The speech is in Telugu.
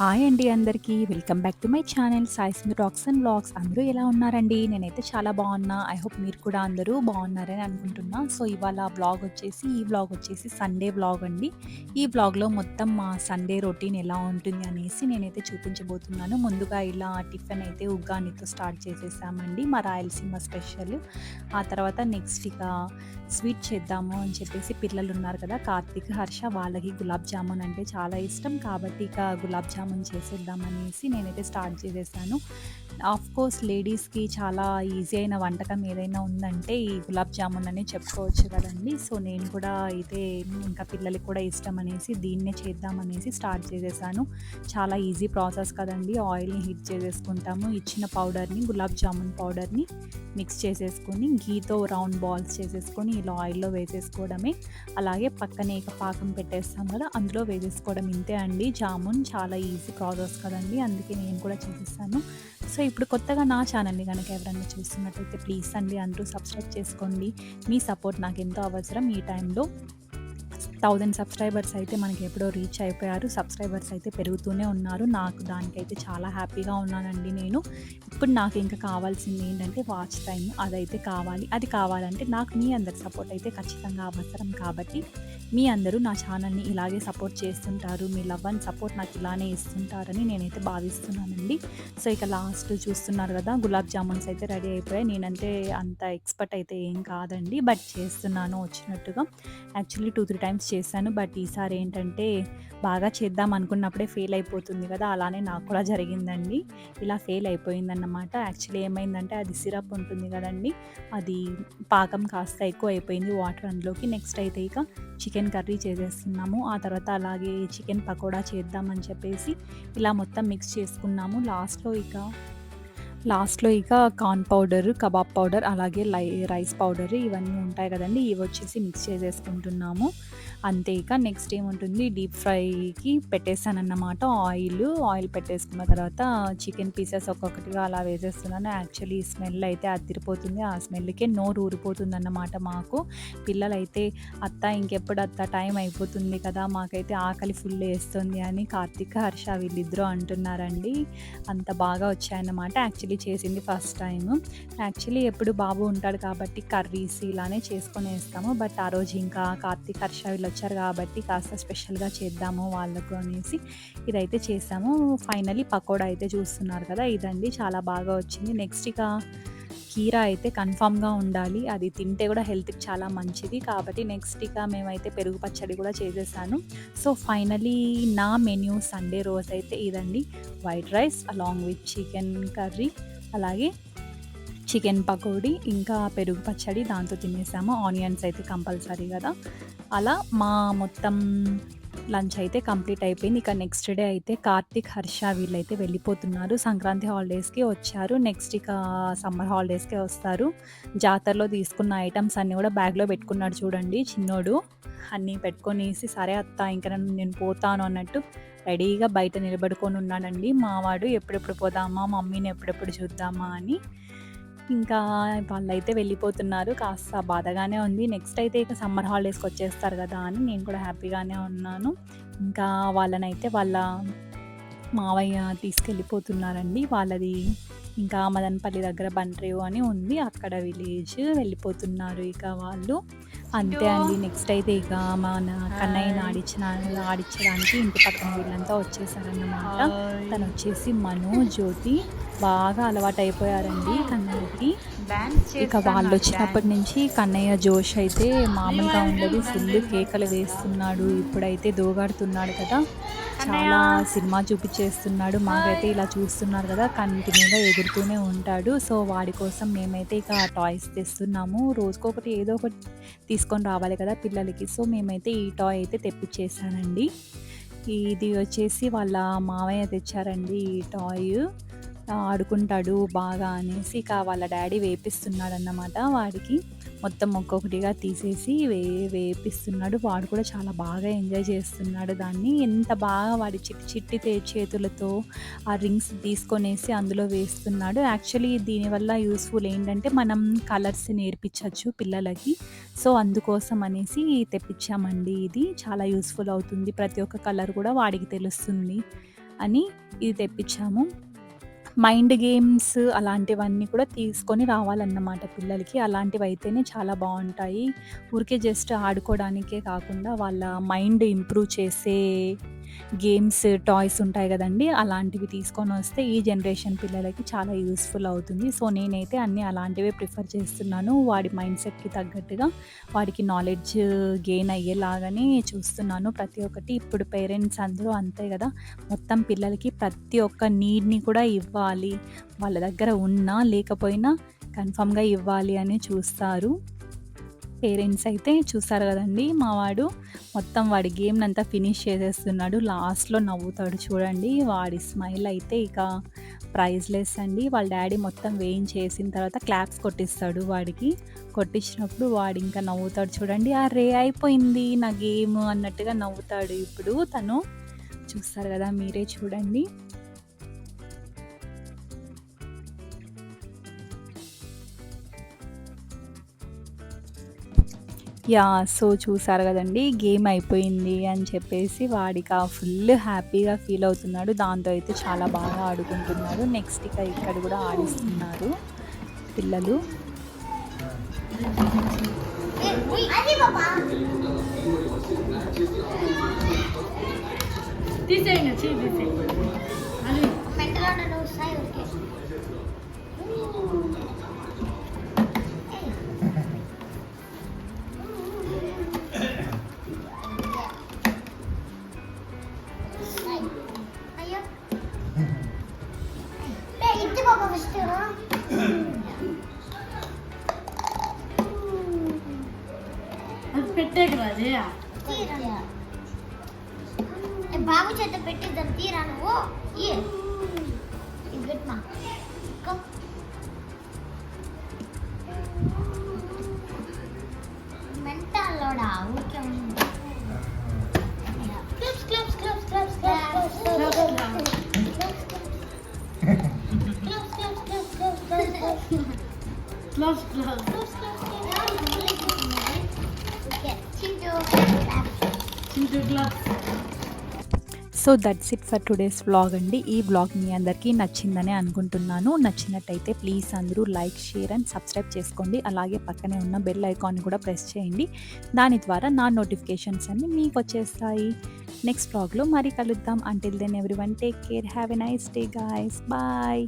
హాయ్ అండి అందరికీ. Welcome back to my channel Sai Sindhu talks and vlogs. అందరూ ఎలా ఉన్నారండి? నేనైతే చాలా బాగున్నా. ఐ హోప్ మీరు కూడా అందరూ బాగున్నారని అనుకుంటున్నా. సో ఇవాళ ఈ వ్లాగ్ వచ్చేసి సండే వ్లాగ్ అండి. ఈ వ్లాగ్లో మొత్తం మా సండే రొటీన్ ఎలా ఉంటుంది అనేసి నేనైతే చూపించబోతున్నాను. ముందుగా ఇలా టిఫిన్ అయితే ఉగ్గానితో స్టార్ట్ చేసేసామండి, మా రాయలసీమ స్పెషల్. ఆ తర్వాత నెక్స్ట్ ఇక స్వీట్ చేద్దాము అని చెప్పేసి పిల్లలు ఉన్నారు కదా, కార్తీక్, హర్ష, వాళ్ళకి గులాబ్ జామున్ అంటే చాలా ఇష్టం కాబట్టి ఇక గులాబ్ జామున్ చేసేద్దామనేసి నేనైతే స్టార్ట్ చేసేసాను. కోర్స్ లేడీస్కి చాలా ఈజీ అయిన వంటకం ఏదైనా ఉందంటే ఈ గులాబ్ జామున్ అని చెప్పుకోవచ్చు కదండి. సో నేను కూడా అయితే ఇంకా పిల్లలకి కూడా ఇష్టం అనేసి దీన్నే చేద్దామనేసి స్టార్ట్ చేసేసాను. చాలా ఈజీ ప్రాసెస్ కదండి. ఆయిల్ని హీట్ చేసేసుకుంటాము, ఇచ్చిన పౌడర్ని, గులాబ్ జామున్ పౌడర్ని మిక్స్ చేసేసుకొని గీతో రౌండ్ బాల్స్ చేసేసుకొని ఇలా ఆయిల్లో వేసేసుకోవడమే. అలాగే పక్కనే ఇక పాకం పెట్టేస్తాం కదా, అందులో వేసేసుకోవడం. ఇంతే అండి, జామున్ చాలా ఈజీ ప్రాసెస్ కదండి, అందుకే నేను కూడా చేసేసాను. సో ఇప్పుడు కొత్తగా నా ఛానల్ని కనుక ఎవరైనా చూస్తున్నట్టయితే ప్లీజ్ అండి అందరూ సబ్స్క్రైబ్ చేసుకోండి. మీ సపోర్ట్ నాకు ఎంతో అవసరం ఈ టైంలో. 1000 సబ్స్క్రైబర్స్ అయితే మనకి ఎప్పుడో రీచ్ అయిపోయారు. సబ్స్క్రైబర్స్ అయితే పెరుగుతూనే ఉన్నారు. నాకు దానికైతే చాలా హ్యాపీగా ఉన్నానండి నేను. ఇప్పుడు నాకు ఇంకా కావాల్సింది ఏంటంటే వాచ్ టైమ్, అదైతే కావాలి. అది కావాలంటే నాకు మీ అందరి సపోర్ట్ అయితే ఖచ్చితంగా అవసరం కాబట్టి మీ అందరూ నా ఛానల్ని ఇలాగే సపోర్ట్ చేస్తుంటారు, మీ లవ్ అండ్ సపోర్ట్ నాకు ఇలానే ఇస్తుంటారని నేనైతే భావిస్తున్నానండి. సో ఇక లాస్ట్ చూస్తున్నారు కదా, గులాబ్ జామున్స్ అయితే రెడీ అయిపోయాయి. నేనంటే అంత ఎక్స్పర్ట్ అయితే ఏం కాదండి, బట్ చేస్తున్నాను వచ్చినట్టుగా. యాక్చువల్లీ 2-3 టైమ్స్ చేశాను, బట్ ఈసారి ఏంటంటే బాగా చేద్దాం అనుకున్నప్పుడే ఫెయిల్ అయిపోతుంది కదా, అలానే నాకు కూడా జరిగిందండి. ఇలా ఫెయిల్ అయిపోయిందన్నమాట. యాక్చువల్లీ ఏమైందంటే అది సిరప్ ఉంటుంది కదండి, అది పాకం కాస్త ఎక్కువ అయిపోయింది వాటర్ అందులోకి. నెక్స్ట్ అయితే ఇక చికెన్ కర్రీ చేసేస్తున్నాము. ఆ తర్వాత అలాగే చికెన్ పకోడా చేద్దామని చెప్పేసి ఇలా మొత్తం మిక్స్ చేసుకున్నాము. లాస్ట్‌లో ఇక కార్న్ పౌడర్, కబాబ్ పౌడర్, అలాగే రైస్ పౌడర్ ఇవన్నీ ఉంటాయి కదండీ, ఇవి వచ్చేసి మిక్స్ చేసేసుకుంటున్నాము. అంతే. ఇక నెక్స్ట్ ఏముంటుంది, డీప్ ఫ్రైకి పెట్టేసానన్నమాట ఆయిల్ పెట్టేసుకున్న తర్వాత చికెన్ పీసెస్ ఒక్కొక్కటిగా అలా వేసేస్తున్నాను. యాక్చువల్లీ స్మెల్ అయితే అదిరిపోతుంది. ఆ స్మెల్‌కే నోరు ఊరిపోతుందన్నమాట మాకు. పిల్లలైతే అత్త ఇంకెప్పుడు అత్త, టైం అయిపోతుంది కదా, మాకైతే ఆకలి ఫుల్ వేస్తుంది అని కార్తీక్, హర్ష వీళ్ళిద్దరూ అంటున్నారండి. అంత బాగా వచ్చాయన్నమాట. యాక్చువల్లీ చేసింది ఫస్ట్ టైము. యాక్చువల్లీ ఎప్పుడు బాబు ఉంటాడు కాబట్టి కర్రీస్ ఇలానే చేసుకొనేస్తాము. బట్ ఆ రోజు ఇంకా కార్తీక్, హర్ష వీళ్ళు వచ్చారు కాబట్టి కాస్త స్పెషల్గా చేద్దాము వాళ్ళకు అనేసి ఇదైతే చేసాము. ఫైనలీ పకోడా అయితే చూస్తున్నారు కదా, ఇదండి చాలా బాగా వచ్చింది. నెక్స్ట్ ఇక కీరా అయితే కన్ఫామ్గా ఉండాలి, అది తింటే కూడా హెల్త్కి చాలా మంచిది కాబట్టి నెక్స్ట్ ఇక మేమైతే పెరుగు పచ్చడి కూడా చేసేసాను. సో ఫైనలీ నా మెన్యూ సండే రోజు అయితే ఇదండి, white rice along with chicken curry, అలాగే చికెన్ పకోడీ, ఇంకా పెరుగు పచ్చడి దాంతో తినేసాము. ఆనియన్స్ అయితే కంపల్సరీ కదా. అలా మా మొత్తం లంచ్ అయితే కంప్లీట్ అయిపోయింది. ఇక నెక్స్ట్ డే అయితే కార్తీక్, హర్ష వీళ్ళైతే వెళ్ళిపోతున్నారు. సంక్రాంతి హాలిడేస్‌కి వచ్చారు. నెక్స్ట్ ఇక సమ్మర్ హాలిడేస్‌కే వస్తారు. జాతరలో తీసుకున్న ఐటమ్స్ అన్నీ కూడా బ్యాగ్‌లో పెట్టుకున్నాడు చూడండి చిన్నోడు. అన్నీ పెట్టుకొనేసి సరే అత్త ఇంక నేను పోతాను అన్నట్టు రెడీగా బయట నిలబడుకొని ఉన్నాడండి. మావాడు ఎప్పుడెప్పుడు పోదామా, మమ్మీని ఎప్పుడెప్పుడు చూద్దామా అని. ఇంకా వాళ్ళైతే వెళ్ళిపోతున్నారు. కాస్త బాధగానే ఉంది. నెక్స్ట్ అయితే ఇక సమ్మర్ హాలిడేస్‌కి వచ్చేస్తారు కదా అని నేను కూడా హ్యాపీగానే ఉన్నాను. ఇంకా వాళ్ళనైతే వాళ్ళ మావయ్య తీసుకెళ్ళిపోతున్నారండి. వాళ్ళది ఇంకా మదనపల్లి దగ్గర బండ్రేవు అని ఉంది, అక్కడ విలేజ్ వెళ్ళిపోతున్నారు ఇక వాళ్ళు. అంతే అండి. నెక్స్ట్ అయితే ఇక మన కన్నయ్యని ఆడించడానికి ఇంటి పక్కన వీళ్ళంతా వచ్చేసారన్నమాట. తను వచ్చేసి మను, జ్యోతి బాగా అలవాటయిపోయారండి కన్నయ్యకి. ఇక వాళ్ళొచ్చినప్పటి నుంచి కన్నయ్య జోష్ అయితే మామూలుగా ఉండదు. ఫుల్ కేకలు వేస్తున్నాడు. ఇప్పుడైతే దోగాడుతున్నాడు కదా, చాలా సినిమా చూపిచ్చేస్తున్నాడు. మాకైతే ఇలా చూస్తున్నారు కదా, కంటిన్యూగా ఎగురుతూనే ఉంటాడు. సో వాడి కోసం మేమైతే ఇక టాయ్స్ తెస్తున్నాము. రోజుకొకటి ఏదో ఒకటి తీసుకొని రావాలి కదా పిల్లలకి. సో మేమైతే ఈ టాయ్ అయితే తెప్పిచ్చేసానండి. ఇది వచ్చేసి వాళ్ళ మావయ్య తెచ్చారండి ఈ టాయ్. ఆడుకుంటాడు బాగా అనేసి ఇక వాళ్ళ డ్యాడీ వేపిస్తున్నాడన్నమాట వాడికి. మొత్తం ఒక్కొక్కటిగా తీసేసి వేపిస్తున్నాడు. వాడు కూడా చాలా బాగా ఎంజాయ్ చేస్తున్నాడు దాన్ని. ఎంత బాగా వాడి చిట్టి చేతులతో ఆ రింగ్స్ తీసుకొనేసి అందులో వేస్తున్నాడు. యాక్చువల్లీ దీనివల్ల యూస్ఫుల్ ఏంటంటే మనం కలర్స్ నేర్పించవచ్చు పిల్లలకి. సో అందుకోసం అనేసి తెప్పించామండి. ఇది చాలా యూస్ఫుల్ అవుతుంది. ప్రతి ఒక్క కలర్ కూడా వాడికి తెలుస్తుంది. అని ఇది తెప్పించాము. మైండ్ గేమ్స్ అలాంటివన్నీ కూడా తీసుకొని రావాలన్నమాట పిల్లలకి. అలాంటివైతేనే చాలా బావుంటాయి. ఊరికే జస్ట్ ఆడుకోవడానికే కాకుండా వాళ్ళ మైండ్ ఇంప్రూవ్ చేసే గేమ్స్, టాయ్స్ ఉంటాయి గదండీ! అలాంటివి తీసుకొనొస్తే ఈ జనరేషన్ పిల్లలకి చాలా యూజ్‌ఫుల్ అవుతుంది. సో, నేనైతే అన్నీ అలాంటివే ప్రిఫర్ చేస్తున్నాను. వాడి మైండ్‌సెట్‌కి తగ్గట్టుగా వాడికి నాలెడ్జ్ గెయిన్ అయ్యేలాగానే చూస్తున్నాను ప్రతి ఒక్కటి. ఇప్పుడు పేరెంట్స్ అందరూ అంతే గదా! మొత్తం పిల్లలకి ప్రతి ఒక్క నీడ్‌ని కూడా ఇవ్వాలి. వాళ్ళ దగ్గర ఉన్నా, లేకపోయినా కన్ఫర్మ్‌గా ఇవ్వాలి అని చూస్తారు. పేరెంట్స్ అయితే చూసారు గదండీ! మా వాడు మొత్తం వాడి గేమ్‌నంతా ఫినిష్ చేసేస్తున్నాడు. లాస్ట్‌లో నవ్వుతాడు చూడండి. వాడి స్మైల్ అయితే ఇక ప్రైజ్‌లెస్ అండి. వాళ్ళ డ్యాడీ మొత్తం వేయించేసిన తర్వాత క్లాప్స్ కొట్టిస్తాడు వాడికి. కొట్టించినప్పుడు వాడింకా నవ్వుతాడు చూడండి. "అర్రే! అయిపోయింది నా గేమ్" అన్నట్టుగా నవ్వుతాడు ఇప్పుడు తను. చూస్తారు గదా! మీరే చూడండి. యాహ్! సో, చూసారు గదండీ! గేమ్ అయిపోయింది అని చెప్పేసి వాడిక ఫుల్ హ్యాపీగా ఫీల్ అవుతున్నాడు. దాంతో అయితే చాలా బాగా ఆడుకుంటున్నాడు. నెక్స్ట్ ఇక ఇక్కడ గూడా ఆడిస్తున్నారు పిల్లలు. తీసేయండి చెయ్యి తీసేయి అది అది పెట్టేకి రాజే బాబు చేత పెట్టి దాన్ని తీరా నువ్వు ఇది పెట్టమా మెంటల్లోడా ఊరికే ఉంది clubs clubs clubs clubs clubs close close Chintu close. So, that's it for today's vlog అండి. ఈ వ్లాగ్ మీ అందరికీ నచ్చిందనే అనుకుంటున్నాను. నచ్చినట్టయితే ప్లీజ్ అందరూ లైక్, షేర్ అండ్ సబ్స్క్రైబ్ చేసుకోండి. అలాగే పక్కనే ఉన్న బెల్ ఐకాన్ కూడా ప్రెస్ చేయండి. దాని ద్వారా నా నోటిఫికేషన్స్ అన్నీ మీకొచ్చేస్తాయి. నెక్స్ట్ వ్లాగ్‌లో మరీ కలుద్దాం. Until then everyone take care. Have a nice day guys. Bye.